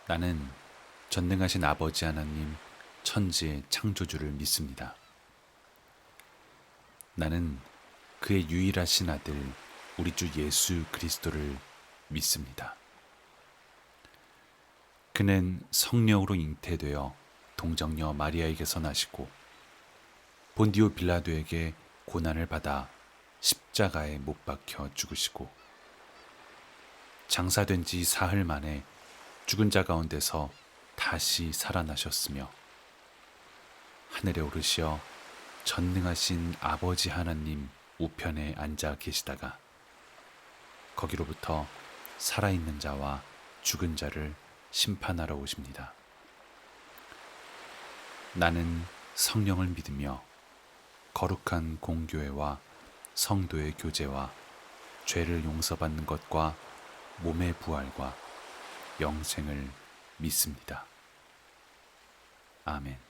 나는 전능하신 아버지 하나님, 천지의 창조주를 믿습니다. 나는 그의 유일하신 아들, 우리 주 예수 그리스도를 믿습니다. 그는 성령으로 잉태되어 동정녀 마리아에게서 나시고 본디오 빌라도에게 고난을 받아 십자가에 못 박혀 죽으시고 장사된 지 사흘 만에 죽은 자 가운데서 다시 살아나셨으며 하늘에 오르시어 전능하신 아버지 하나님 우편에 앉아 계시다가 거기로부터 살아있는 자와 죽은 자를 심판하러 오십니다. 나는 성령을 믿으며 거룩한 공교회와 성도의 교제와 죄를 용서받는 것과 몸의 부활과 영생을 믿습니다. 아멘.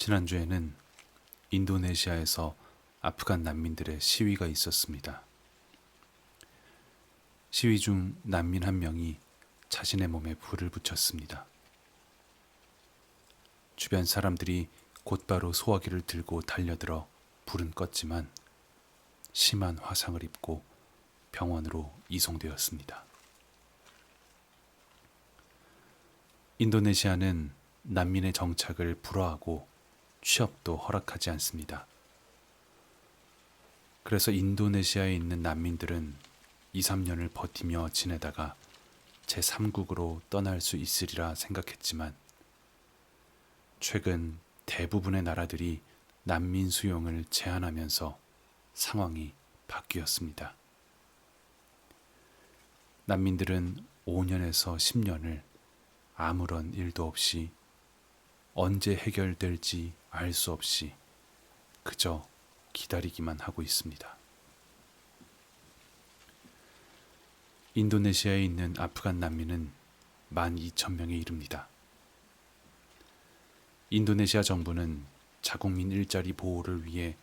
지난주에는 인도네시아에서 아프간 난민들의 시위가 있었습니다. 시위 중 난민 한 명이 자신의 몸에 불을 붙였습니다. 주변 사람들이 곧바로 소화기를 들고 달려들어 불은 껐지만 심한 화상을 입고 병원으로 이송되었습니다. 인도네시아는 난민의 정착을 불허하고 취업도 허락하지 않습니다. 그래서 인도네시아에 있는 난민들은 2, 3년을 버티며 지내다가 제3국으로 떠날 수 있으리라 생각했지만 최근 대부분의 나라들이 난민 수용을 제한하면서 상황이 바뀌었습니다. 난민들은 5년에서 10년을 아무런 일도 없이 언제 해결될지 알 수 없이 그저 기다리기만 하고 있습니다. 인도네시아에 있는 아프간 난민은 12,000명에 이릅니다. 인도네시아 정부는 자국민 일자리 보호를 위해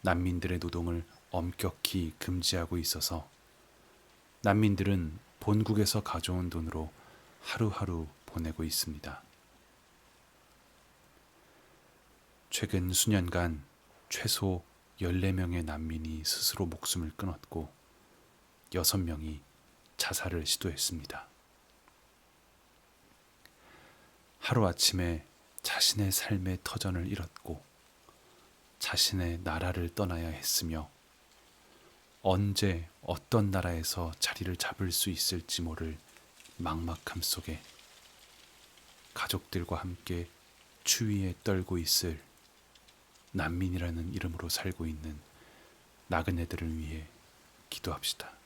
난민들의 노동을 엄격히 금지하고 있어서 난민들은 본국에서 가져온 돈으로 하루하루 보내고 있습니다. 최근 수년간 최소 14명의 난민이 스스로 목숨을 끊었고 6명이 자살을 시도했습니다. 하루아침에 자신의 삶의 터전을 잃었고 자신의 나라를 떠나야 했으며 언제 어떤 나라에서 자리를 잡을 수 있을지 모를 막막함 속에 가족들과 함께 추위에 떨고 있을 난민이라는 이름으로 살고 있는 나그네들을 위해 기도합시다.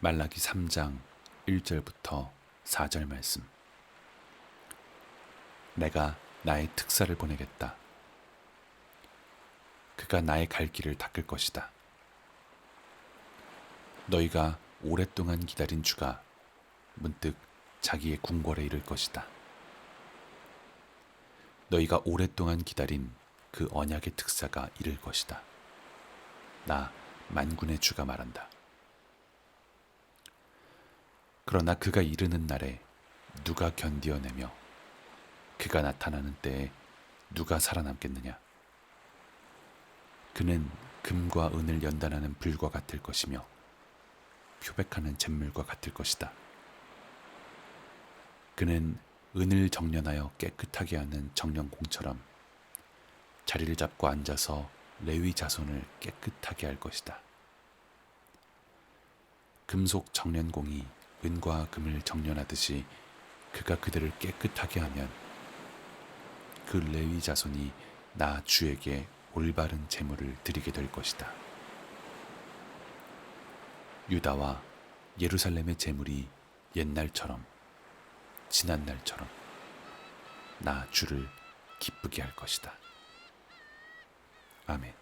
말라기 3장 1절부터 4절 말씀. 내가 나의 특사를 보내겠다. 그가 나의 갈 길을 닦을 것이다. 너희가 오랫동안 기다린 주가 문득 자기의 궁궐에 이를 것이다. 너희가 오랫동안 기다린 그 언약의 특사가 이를 것이다. 나 만군의 주가 말한다. 그러나 그가 이르는 날에 누가 견디어내며 그가 나타나는 때에 누가 살아남겠느냐? 그는 금과 은을 연단하는 불과 같을 것이며 표백하는 잿물과 같을 것이다. 그는 은을 정련하여 깨끗하게 하는 정련공처럼 자리를 잡고 앉아서 레위 자손을 깨끗하게 할 것이다. 금속 정련공이 은과 금을 정련하듯이 그가 그들을 깨끗하게 하면 그 레위 자손이 나 주에게 올바른 제물을 드리게 될 것이다. 유다와 예루살렘의 제물이 옛날처럼 지난날처럼 나 주를 기쁘게 할 것이다. 아멘.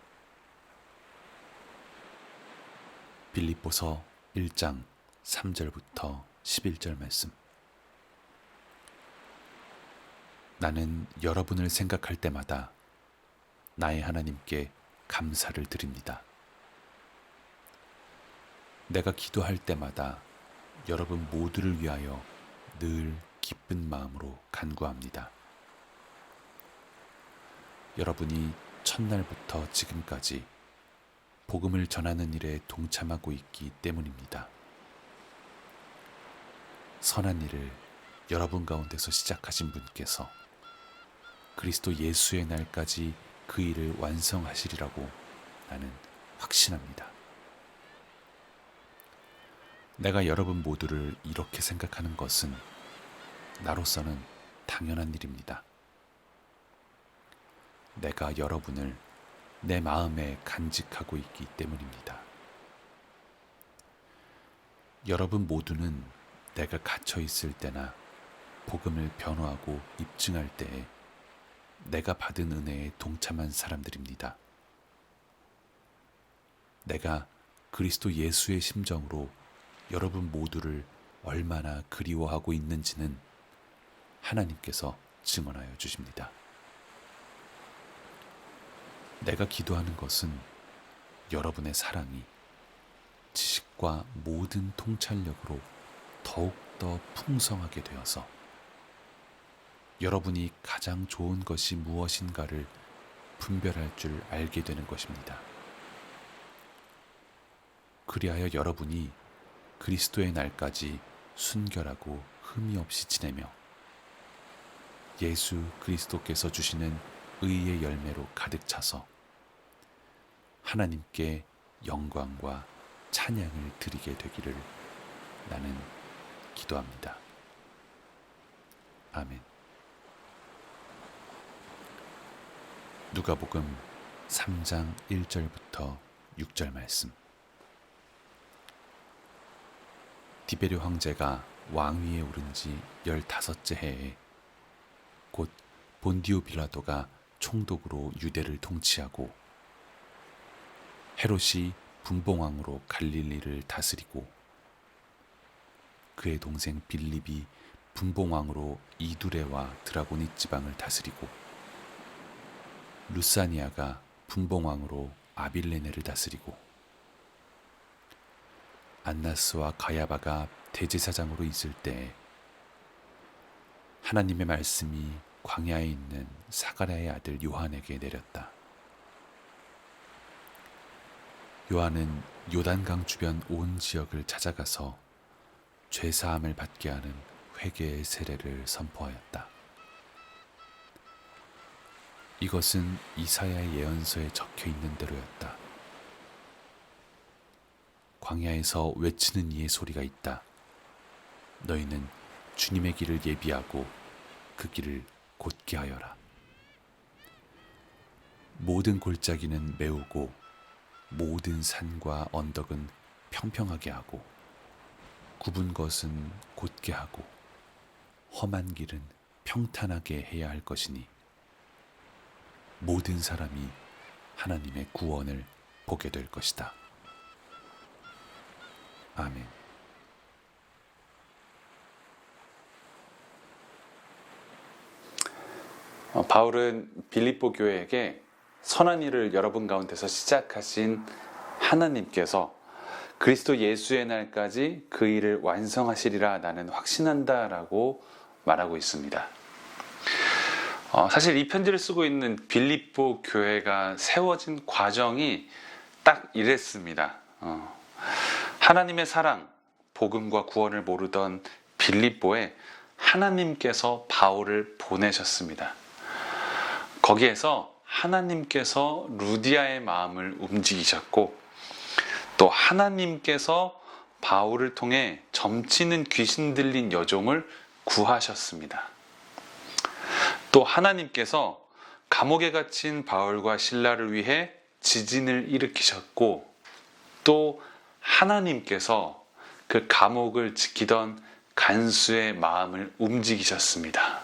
빌립보서 1장 3절부터 11절 말씀. 나는 여러분을 생각할 때마다 나의 하나님께 감사를 드립니다. 내가 기도할 때마다 여러분 모두를 위하여 늘 기쁜 마음으로 간구합니다. 여러분이 첫날부터 지금까지 복음을 전하는 일에 동참하고 있기 때문입니다. 선한 일을 여러분 가운데서 시작하신 분께서 그리스도 예수의 날까지 그 일을 완성하시리라고 나는 확신합니다. 내가 여러분 모두를 이렇게 생각하는 것은 나로서는 당연한 일입니다. 내가 여러분을 내 마음에 간직하고 있기 때문입니다. 여러분 모두는 내가 갇혀 있을 때나 복음을 변호하고 입증할 때에 내가 받은 은혜에 동참한 사람들입니다. 내가 그리스도 예수의 심정으로 여러분 모두를 얼마나 그리워하고 있는지는 하나님께서 증언하여 주십니다. 내가 기도하는 것은 여러분의 사랑이 지식과 모든 통찰력으로 더욱더 풍성하게 되어서 여러분이 가장 좋은 것이 무엇인가를 분별할 줄 알게 되는 것입니다. 그리하여 여러분이 그리스도의 날까지 순결하고 흠이 없이 지내며 예수 그리스도께서 주시는 의의 열매로 가득 차서 하나님께 영광과 찬양을 드리게 되기를 나는 기도합니다. 아멘. 누가복음 3장 1절부터 6절 말씀. 디베르 황제가 왕위에 오른 지 15째 해에 곧 본디오 빌라도가 총독으로 유대를 통치하고 헤롯이 분봉왕으로 갈릴리를 다스리고 그의 동생 빌립이 분봉왕으로 이두레와 드라고니 지방을 다스리고 루사니아가 분봉왕으로 아빌레네를 다스리고 안나스와 가야바가 대제사장으로 있을 때 하나님의 말씀이 광야에 있는 사가랴의 아들 요한에게 내렸다. 요한은 요단강 주변 온 지역을 찾아가서 죄사함을 받게 하는 회개의 세례를 선포하였다. 이것은 이사야의 예언서에 적혀 있는 대로였다. 광야에서 외치는 이의 소리가 있다. 너희는 주님의 길을 예비하고 그 길을 곧게 하여라. 모든 골짜기는 메우고 모든 산과 언덕은 평평하게 하고 굽은 것은 곧게 하고 험한 길은 평탄하게 해야 할 것이니 모든 사람이 하나님의 구원을 보게 될 것이다. 아멘. 바울은 빌립보 교회에게 선한 일을 여러분 가운데서 시작하신 하나님께서 그리스도 예수의 날까지 그 일을 완성하시리라 나는 확신한다 라고 말하고 있습니다. 사실 이 편지를 쓰고 있는 빌립보 교회가 세워진 과정이 딱 이랬습니다. 하나님의 사랑, 복음과 구원을 모르던 빌립보에 하나님께서 바울을 보내셨습니다. 거기에서 하나님께서 루디아의 마음을 움직이셨고 또 하나님께서 바울을 통해 점치는 귀신 들린 여종을 구하셨습니다. 또 하나님께서 감옥에 갇힌 바울과 실라를 위해 지진을 일으키셨고 또 하나님께서 그 감옥을 지키던 간수의 마음을 움직이셨습니다.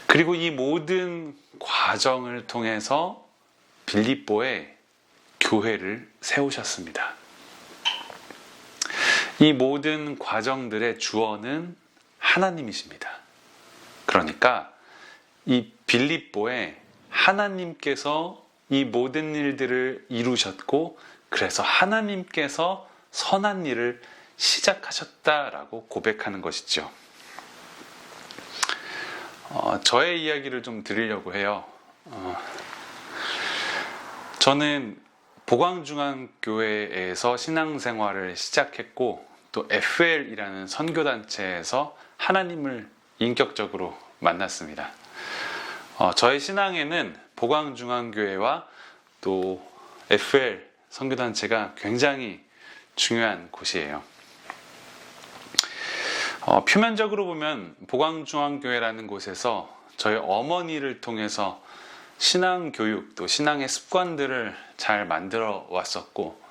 그리고 이 모든 과정을 통해서 빌립보에 교회를 세우셨습니다. 이 모든 과정들의 주어는 하나님이십니다. 그러니까 이 빌립보에 하나님께서 이 모든 일들을 이루셨고 그래서 하나님께서 선한 일을 시작하셨다라고 고백하는 것이죠. 저의 이야기를 좀 드리려고 해요. 저는 보광중앙교회에서 신앙생활을 시작했고 또 FL이라는 선교단체에서 하나님을 인격적으로 만났습니다. 저의 신앙에는 보광중앙교회와 또 FL 선교단체가 굉장히 중요한 곳이에요. 표면적으로 보면 보광중앙교회라는 곳에서 저희 어머니를 통해서 신앙 교육, 또 신앙의 습관들을 잘 만들어 왔었고,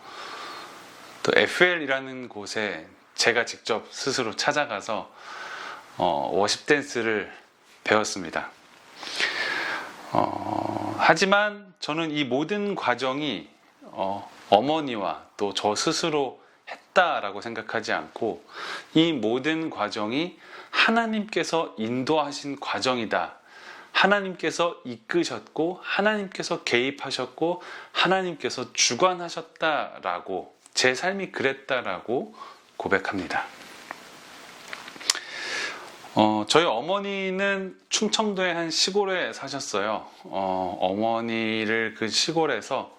또 FL이라는 곳에 제가 직접 스스로 찾아가서 워십 댄스를 배웠습니다. 하지만 저는 이 모든 과정이 어머니와 또 저 스스로 했다라고 생각하지 않고, 이 모든 과정이 하나님께서 인도하신 과정이다. 하나님께서 이끄셨고, 하나님께서 개입하셨고, 하나님께서 주관하셨다라고, 제 삶이 그랬다라고 고백합니다. 저희 어머니는 충청도의 한 시골에 사셨어요. 어머니를 그 시골에서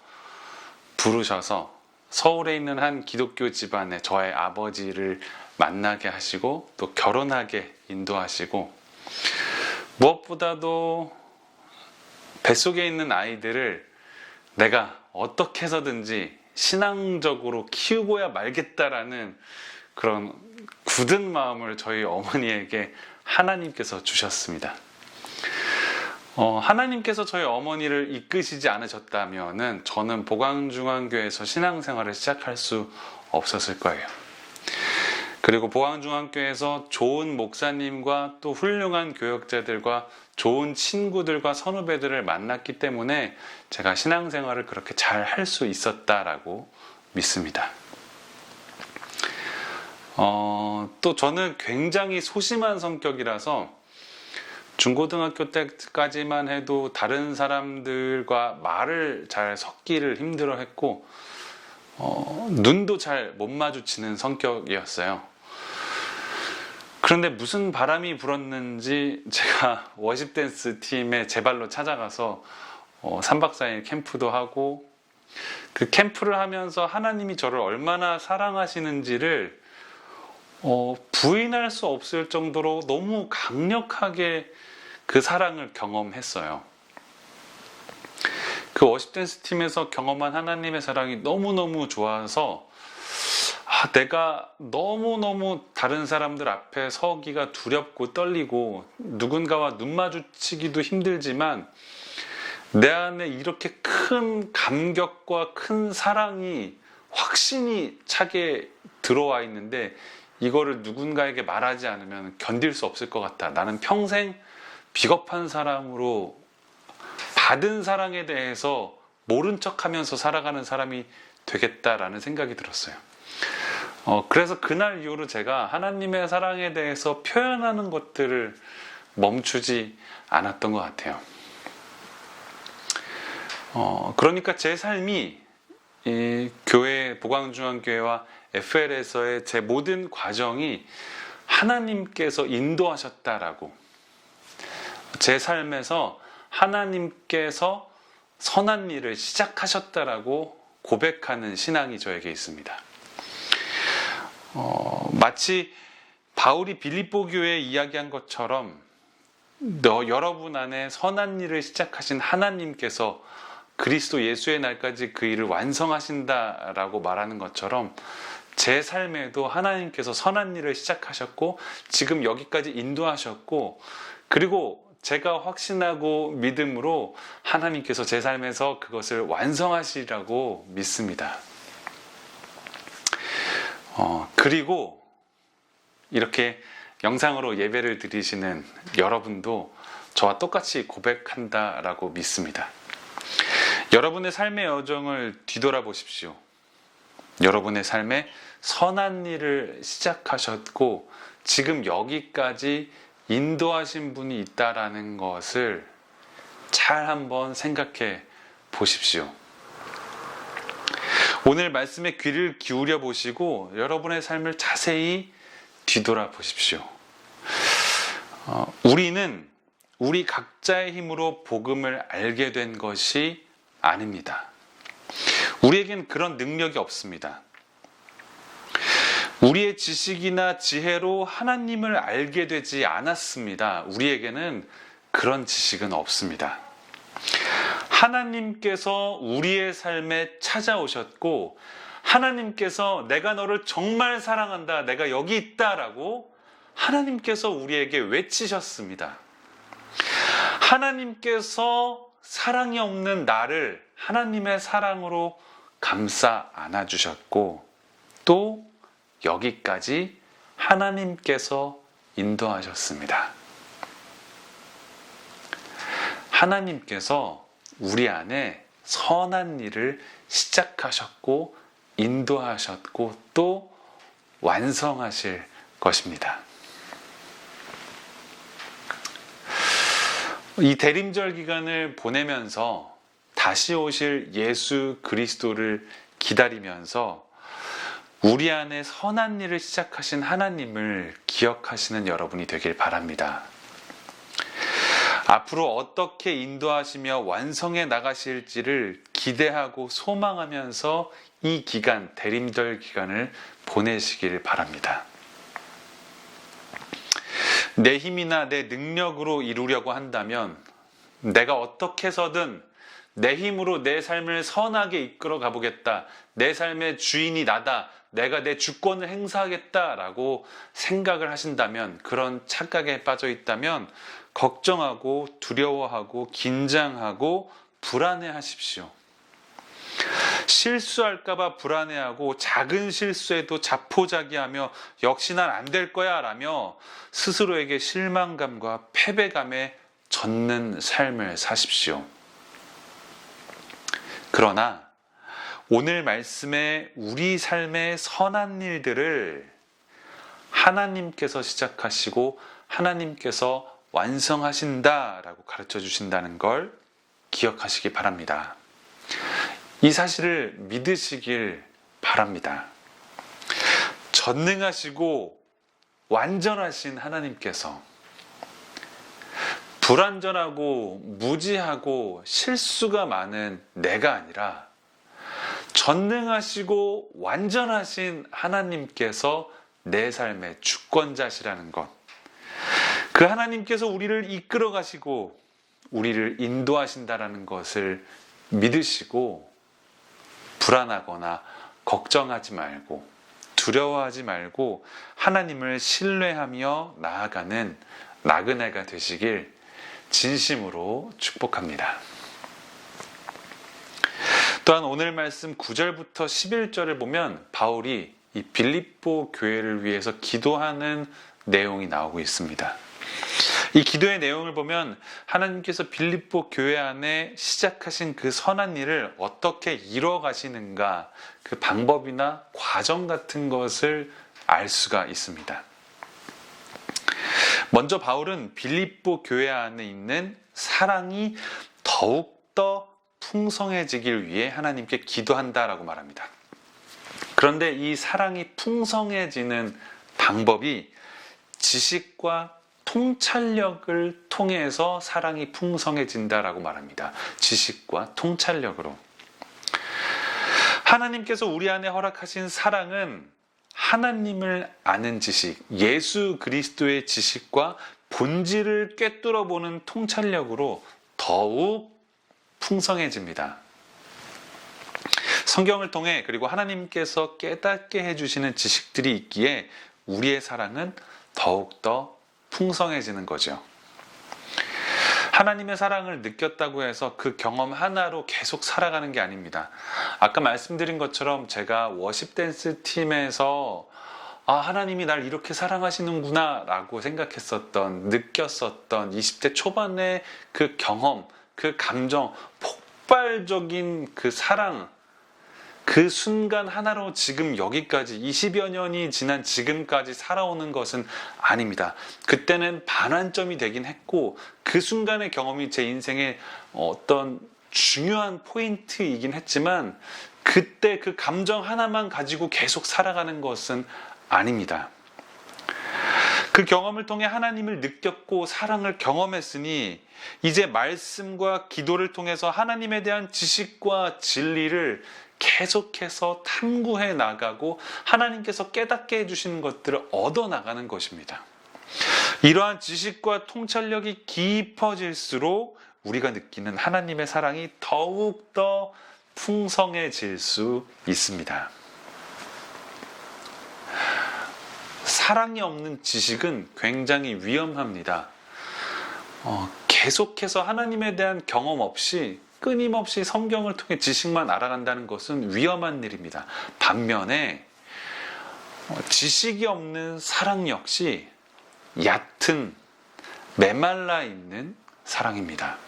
부르셔서 서울에 있는 한 기독교 집안에 저의 아버지를 만나게 하시고, 또 결혼하게 인도하시고, 무엇보다도 뱃속에 있는 아이들을 내가 어떻게 해서든지 신앙적으로 키우고야 말겠다라는 그런 굳은 마음을 저희 어머니에게 하나님께서 주셨습니다. 하나님께서 저희 어머니를 이끄시지 않으셨다면은 저는 보광중앙교회에서 신앙생활을 시작할 수 없었을 거예요. 그리고 보광중앙교회에서 좋은 목사님과 또 훌륭한 교역자들과 좋은 친구들과 선후배들을 만났기 때문에 제가 신앙생활을 그렇게 잘 할 수 있었다라고 믿습니다. 또 저는 굉장히 소심한 성격이라서 중고등학교 때까지만 해도 다른 사람들과 말을 잘 섞기를 힘들어했고, 눈도 잘 못 마주치는 성격이었어요. 그런데 무슨 바람이 불었는지 제가 워십 댄스 팀에 제 발로 찾아가서 3박 4일 캠프도 하고, 그 캠프를 하면서 하나님이 저를 얼마나 사랑하시는지를 부인할 수 없을 정도로 너무 강력하게 그 사랑을 경험했어요. 그 워십 댄스 팀에서 경험한 하나님의 사랑이 너무너무 좋아서 내가 너무너무 다른 사람들 앞에 서기가 두렵고 떨리고 누군가와 눈 마주치기도 힘들지만 내 안에 이렇게 큰 감격과 큰 사랑이 확신이 차게 들어와 있는데 이거를 누군가에게 말하지 않으면 견딜 수 없을 것 같다. 나는 평생 비겁한 사람으로 받은 사랑에 대해서 모른 척하면서 살아가는 사람이 되겠다라는 생각이 들었어요. 그래서 그날 이후로 제가 하나님의 사랑에 대해서 표현하는 것들을 멈추지 않았던 것 같아요. 그러니까 제 삶이 이 교회, 보광중앙교회와 FL에서의 제 모든 과정이 하나님께서 인도하셨다라고, 제 삶에서 하나님께서 선한 일을 시작하셨다라고 고백하는 신앙이 저에게 있습니다. 마치 바울이 빌립보 교회에 이야기한 것처럼 여러분 안에 선한 일을 시작하신 하나님께서 그리스도 예수의 날까지 그 일을 완성하신다라고 말하는 것처럼 제 삶에도 하나님께서 선한 일을 시작하셨고 지금 여기까지 인도하셨고, 그리고 제가 확신하고 믿음으로 하나님께서 제 삶에서 그것을 완성하시라고 믿습니다. 그리고 이렇게 영상으로 예배를 드리시는 여러분도 저와 똑같이 고백한다라고 믿습니다. 여러분의 삶의 여정을 뒤돌아보십시오. 여러분의 삶에 선한 일을 시작하셨고 지금 여기까지 인도하신 분이 있다라는 것을 잘 한번 생각해 보십시오. 오늘 말씀에 귀를 기울여 보시고 여러분의 삶을 자세히 뒤돌아 보십시오. 우리는 우리 각자의 힘으로 복음을 알게 된 것이 아닙니다. 우리에겐 그런 능력이 없습니다. 우리의 지식이나 지혜로 하나님을 알게 되지 않았습니다. 우리에게는 그런 지식은 없습니다. 하나님께서 우리의 삶에 찾아오셨고 하나님께서 내가 너를 정말 사랑한다, 내가 여기 있다라고 하나님께서 우리에게 외치셨습니다. 하나님께서 사랑이 없는 나를 하나님의 사랑으로 감싸 안아주셨고 또 여기까지 하나님께서 인도하셨습니다. 하나님께서 우리 안에 선한 일을 시작하셨고 인도하셨고 또 완성하실 것입니다. 이 대림절 기간을 보내면서 다시 오실 예수 그리스도를 기다리면서 우리 안에 선한 일을 시작하신 하나님을 기억하시는 여러분이 되길 바랍니다. 앞으로 어떻게 인도하시며 완성해 나가실지를 기대하고 소망하면서 이 기간, 대림절 기간을 보내시길 바랍니다. 내 힘이나 내 능력으로 이루려고 한다면 내가 어떻게 해서든 내 힘으로 내 삶을 선하게 이끌어 가보겠다. 내 삶의 주인이 나다. 내가 내 주권을 행사하겠다라고 생각을 하신다면, 그런 착각에 빠져 있다면 걱정하고 두려워하고 긴장하고 불안해 하십시오. 실수할까봐 불안해하고 작은 실수에도 자포자기하며 역시 난 안 될 거야 라며 스스로에게 실망감과 패배감에 젖는 삶을 사십시오. 그러나 오늘 말씀에 우리 삶의 선한 일들을 하나님께서 시작하시고 하나님께서 완성하신다라고 가르쳐 주신다는 걸 기억하시기 바랍니다. 이 사실을 믿으시길 바랍니다. 전능하시고 완전하신 하나님께서 불완전하고 무지하고 실수가 많은 내가 아니라 전능하시고 완전하신 하나님께서 내 삶의 주권자시라는 것, 그 하나님께서 우리를 이끌어 가시고 우리를 인도하신다라는 것을 믿으시고 불안하거나 걱정하지 말고 두려워하지 말고 하나님을 신뢰하며 나아가는 나그네가 되시길 진심으로 축복합니다. 또한 오늘 말씀 9절부터 11절을 보면 바울이 이 빌립보 교회를 위해서 기도하는 내용이 나오고 있습니다. 이 기도의 내용을 보면 하나님께서 빌립보 교회 안에 시작하신 그 선한 일을 어떻게 이뤄가시는가, 그 방법이나 과정 같은 것을 알 수가 있습니다. 먼저 바울은 빌립보 교회 안에 있는 사랑이 더욱더 풍성해지길 위해 하나님께 기도한다라고 말합니다. 그런데 이 사랑이 풍성해지는 방법이 지식과 통찰력을 통해서 사랑이 풍성해진다라고 말합니다. 지식과 통찰력으로. 하나님께서 우리 안에 허락하신 사랑은 하나님을 아는 지식, 예수 그리스도의 지식과 본질을 꿰뚫어 보는 통찰력으로 더욱 풍성해집니다. 성경을 통해 그리고 하나님께서 깨닫게 해주시는 지식들이 있기에 우리의 사랑은 더욱더 풍성해지는 거죠. 하나님의 사랑을 느꼈다고 해서 그 경험 하나로 계속 살아가는 게 아닙니다. 아까 말씀드린 것처럼 제가 워십 댄스 팀에서 하나님이 날 이렇게 사랑하시는구나 라고 생각했었던, 느꼈었던 20대 초반의 그 경험, 그 감정, 폭발적인 그 사랑, 그 순간 하나로 지금 여기까지 20여 년이 지난 지금까지 살아오는 것은 아닙니다. 그때는 반환점이 되긴 했고 그 순간의 경험이 제 인생의 어떤 중요한 포인트이긴 했지만 그때 그 감정 하나만 가지고 계속 살아가는 것은 아닙니다. 그 경험을 통해 하나님을 느꼈고 사랑을 경험했으니 이제 말씀과 기도를 통해서 하나님에 대한 지식과 진리를 계속해서 탐구해 나가고 하나님께서 깨닫게 해주시는 것들을 얻어나가는 것입니다. 이러한 지식과 통찰력이 깊어질수록 우리가 느끼는 하나님의 사랑이 더욱더 풍성해질 수 있습니다. 사랑이 없는 지식은 굉장히 위험합니다. 계속해서 하나님에 대한 경험 없이 끊임없이 성경을 통해 지식만 알아간다는 것은 위험한 일입니다. 반면에 지식이 없는 사랑 역시 얕은 메말라 있는 사랑입니다.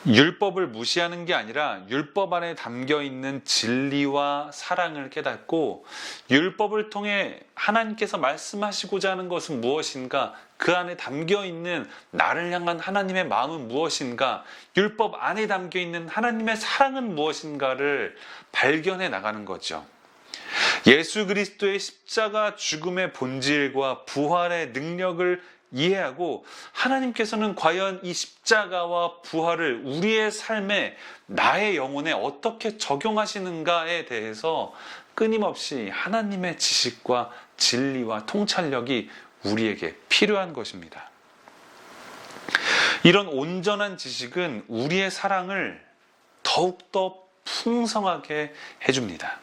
율법을 무시하는 게 아니라 율법 안에 담겨 있는 진리와 사랑을 깨닫고 율법을 통해 하나님께서 말씀하시고자 하는 것은 무엇인가, 그 안에 담겨 있는 나를 향한 하나님의 마음은 무엇인가, 율법 안에 담겨 있는 하나님의 사랑은 무엇인가를 발견해 나가는 거죠. 예수 그리스도의 십자가 죽음의 본질과 부활의 능력을 이해하고 하나님께서는 과연 이 십자가와 부활을 우리의 삶에, 나의 영혼에 어떻게 적용하시는가에 대해서 끊임없이 하나님의 지식과 진리와 통찰력이 우리에게 필요한 것입니다. 이런 온전한 지식은 우리의 사랑을 더욱더 풍성하게 해줍니다.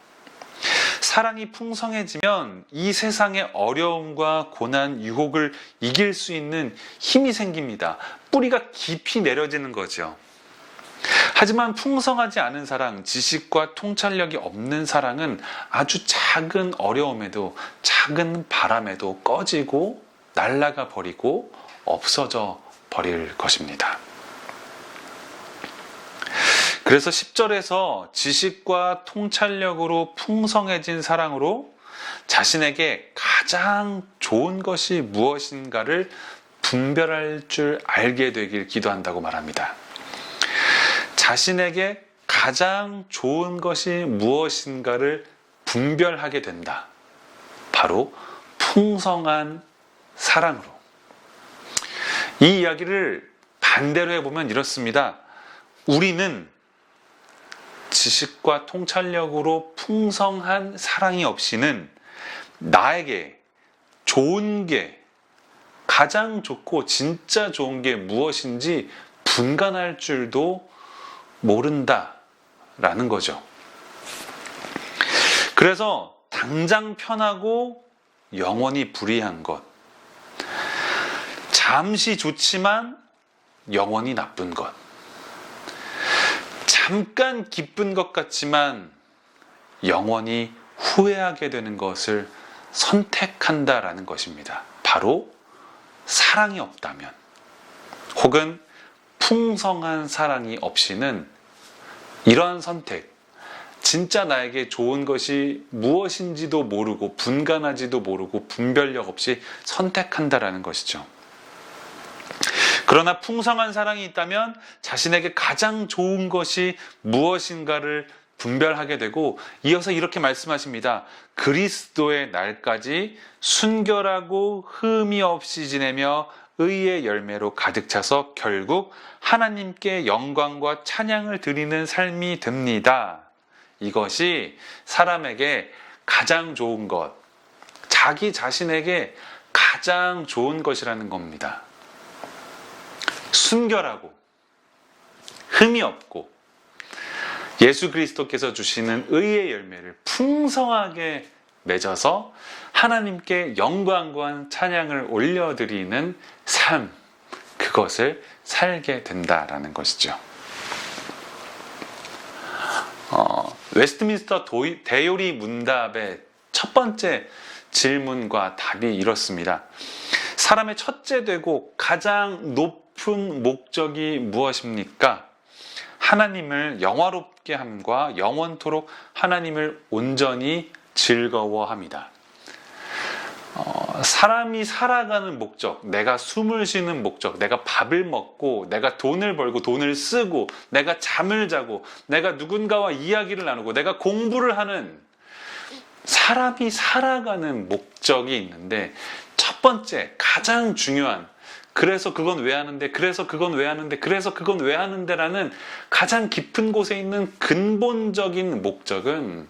사랑이 풍성해지면 이 세상의 어려움과 고난, 유혹을 이길 수 있는 힘이 생깁니다. 뿌리가 깊이 내려지는 거죠. 하지만 풍성하지 않은 사랑, 지식과 통찰력이 없는 사랑은 아주 작은 어려움에도, 작은 바람에도 꺼지고 날아가 버리고 없어져 버릴 것입니다. 그래서 10절에서 지식과 통찰력으로 풍성해진 사랑으로 자신에게 가장 좋은 것이 무엇인가를 분별할 줄 알게 되길 기도한다고 말합니다. 자신에게 가장 좋은 것이 무엇인가를 분별하게 된다. 바로 풍성한 사랑으로. 이 이야기를 반대로 해보면 이렇습니다. 우리는 지식과 통찰력으로 풍성한 사랑이 없이는 나에게 좋은 게, 가장 좋고 진짜 좋은 게 무엇인지 분간할 줄도 모른다라는 거죠. 그래서 당장 편하고 영원히 불이한 것, 잠시 좋지만 영원히 나쁜 것, 잠깐 기쁜 것 같지만 영원히 후회하게 되는 것을 선택한다라는 것입니다. 바로 사랑이 없다면, 혹은 풍성한 사랑이 없이는 이러한 선택, 진짜 나에게 좋은 것이 무엇인지도 모르고 분간하지도 모르고 분별력 없이 선택한다라는 것이죠. 그러나 풍성한 사랑이 있다면 자신에게 가장 좋은 것이 무엇인가를 분별하게 되고, 이어서 이렇게 말씀하십니다. 그리스도의 날까지 순결하고 흠이 없이 지내며 의의 열매로 가득 차서 결국 하나님께 영광과 찬양을 드리는 삶이 됩니다. 이것이 사람에게 가장 좋은 것, 자기 자신에게 가장 좋은 것이라는 겁니다. 순결하고 흠이 없고 예수 그리스도께서 주시는 의의 열매를 풍성하게 맺어서 하나님께 영광과 찬양을 올려드리는 삶, 그것을 살게 된다라는 것이죠. 웨스트민스터 대요리 문답의 첫 번째 질문과 답이 이렇습니다. 사람의 첫째 되고 가장 높은 목적이 무엇입니까? 하나님을 영화롭게 함과 영원토록 하나님을 온전히 즐거워합니다. 사람이 살아가는 목적, 내가 숨을 쉬는 목적, 내가 밥을 먹고, 내가 돈을 벌고, 돈을 쓰고, 내가 잠을 자고, 내가 누군가와 이야기를 나누고, 내가 공부를 하는 사람이 살아가는 목적이 있는데 첫 번째 가장 중요한 그래서 그건 왜 하는데 그래서 그건 왜 하는데 그래서 그건 왜 하는데 라는 가장 깊은 곳에 있는 근본적인 목적은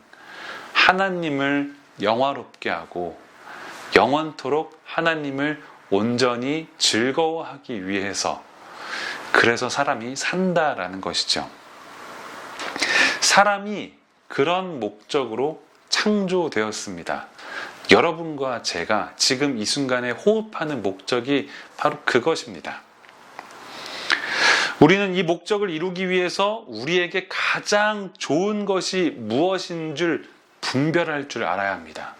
하나님을 영화롭게 하고 영원토록 하나님을 온전히 즐거워하기 위해서 그래서 사람이 산다라는 것이죠. 사람이 그런 목적으로 창조되었습니다. 여러분과 제가 지금 이 순간에 호흡하는 목적이 바로 그것입니다. 우리는 이 목적을 이루기 위해서 우리에게 가장 좋은 것이 무엇인 줄 분별할 줄 알아야 합니다.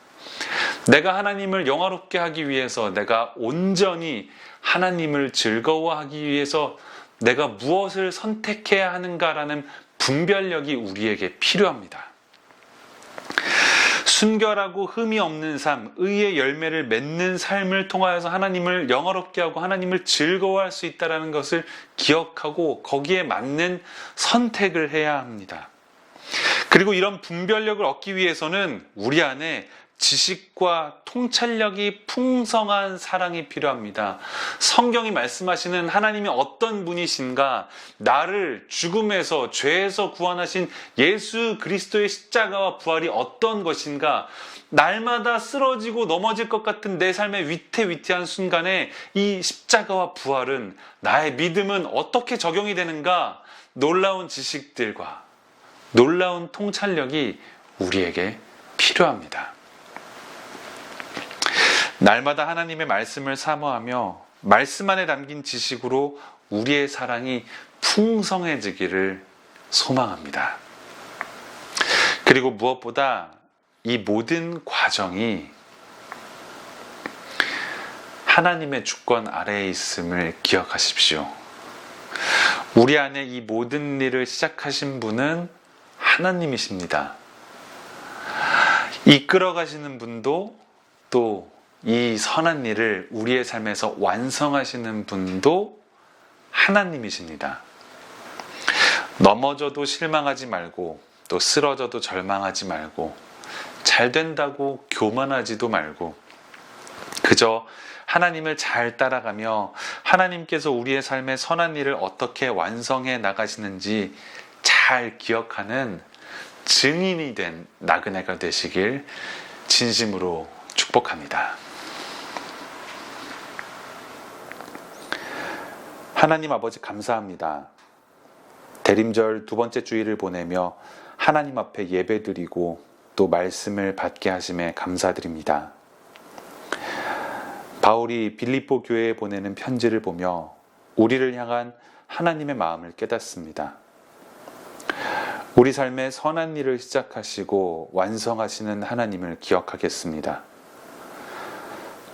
내가 하나님을 영화롭게 하기 위해서 내가 온전히 하나님을 즐거워하기 위해서 내가 무엇을 선택해야 하는가라는 분별력이 우리에게 필요합니다. 순결하고 흠이 없는 삶, 의의 열매를 맺는 삶을 통하여서 하나님을 영화롭게 하고 하나님을 즐거워할 수 있다는 것을 기억하고 거기에 맞는 선택을 해야 합니다. 그리고 이런 분별력을 얻기 위해서는 우리 안에 지식과 통찰력이 풍성한 사랑이 필요합니다. 성경이 말씀하시는 하나님이 어떤 분이신가, 나를 죽음에서 죄에서 구원하신 예수 그리스도의 십자가와 부활이 어떤 것인가, 날마다 쓰러지고 넘어질 것 같은 내 삶의 위태위태한 순간에 이 십자가와 부활은 나의 믿음은 어떻게 적용이 되는가, 놀라운 지식들과 놀라운 통찰력이 우리에게 필요합니다. 날마다 하나님의 말씀을 사모하며 말씀 안에 담긴 지식으로 우리의 사랑이 풍성해지기를 소망합니다. 그리고 무엇보다 이 모든 과정이 하나님의 주권 아래에 있음을 기억하십시오. 우리 안에 이 모든 일을 시작하신 분은 하나님이십니다. 이끌어 가시는 분도 또 이 선한 일을 우리의 삶에서 완성하시는 분도 하나님이십니다. 넘어져도 실망하지 말고 또 쓰러져도 절망하지 말고 잘 된다고 교만하지도 말고 그저 하나님을 잘 따라가며 하나님께서 우리의 삶의 선한 일을 어떻게 완성해 나가시는지 잘 기억하는 증인이 된 나그네가 되시길 진심으로 축복합니다. 하나님 아버지 감사합니다. 대림절 두 번째 주일을 보내며 하나님 앞에 예배드리고 또 말씀을 받게 하심에 감사드립니다. 바울이 빌립보 교회에 보내는 편지를 보며 우리를 향한 하나님의 마음을 깨닫습니다. 우리 삶에 선한 일을 시작하시고 완성하시는 하나님을 기억하겠습니다.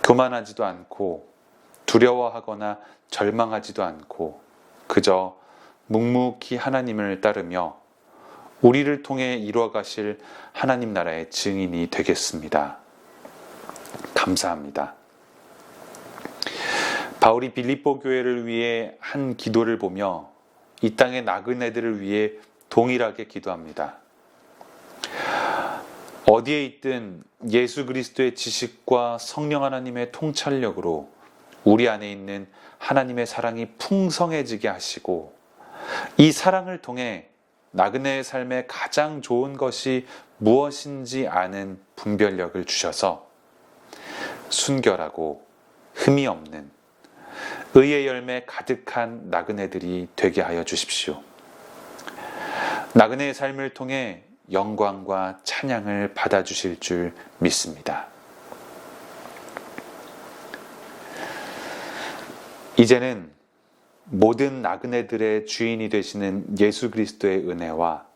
교만하지도 않고 두려워하거나 절망하지도 않고 그저 묵묵히 하나님을 따르며 우리를 통해 이루어가실 하나님 나라의 증인이 되겠습니다. 감사합니다. 바울이 빌립보 교회를 위해 한 기도를 보며 이 땅의 나그네들을 위해 동일하게 기도합니다. 어디에 있든 예수 그리스도의 지식과 성령 하나님의 통찰력으로 우리 안에 있는 하나님의 사랑이 풍성해지게 하시고 이 사랑을 통해 나그네의 삶에 가장 좋은 것이 무엇인지 아는 분별력을 주셔서 순결하고 흠이 없는 의의 열매 가득한 나그네들이 되게 하여 주십시오. 나그네의 삶을 통해 영광과 찬양을 받아주실 줄 믿습니다. 이제는 모든 나그네들의 주인이 되시는 예수 그리스도의 은혜와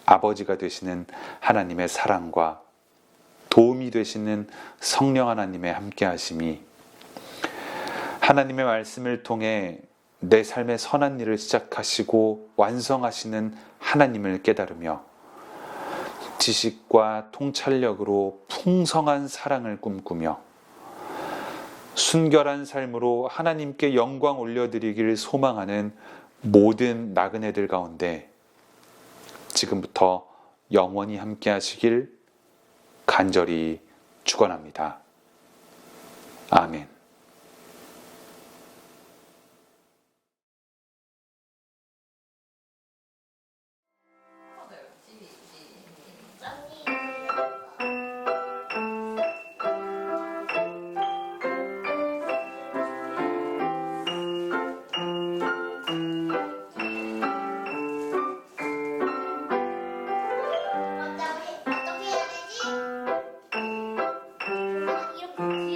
아버지가 되시는 하나님의 사랑과 도움이 되시는 성령 하나님의 함께하심이 하나님의 말씀을 통해 내 삶의 선한 일을 시작하시고 완성하시는 하나님을 깨달으며 지식과 통찰력으로 풍성한 사랑을 꿈꾸며 순결한 삶으로 하나님께 영광 올려드리기를 소망하는 모든 나그네들 가운데 지금부터 영원히 함께 하시길 간절히 축원합니다. 아멘. 어떻게 해야 되지? 이렇게.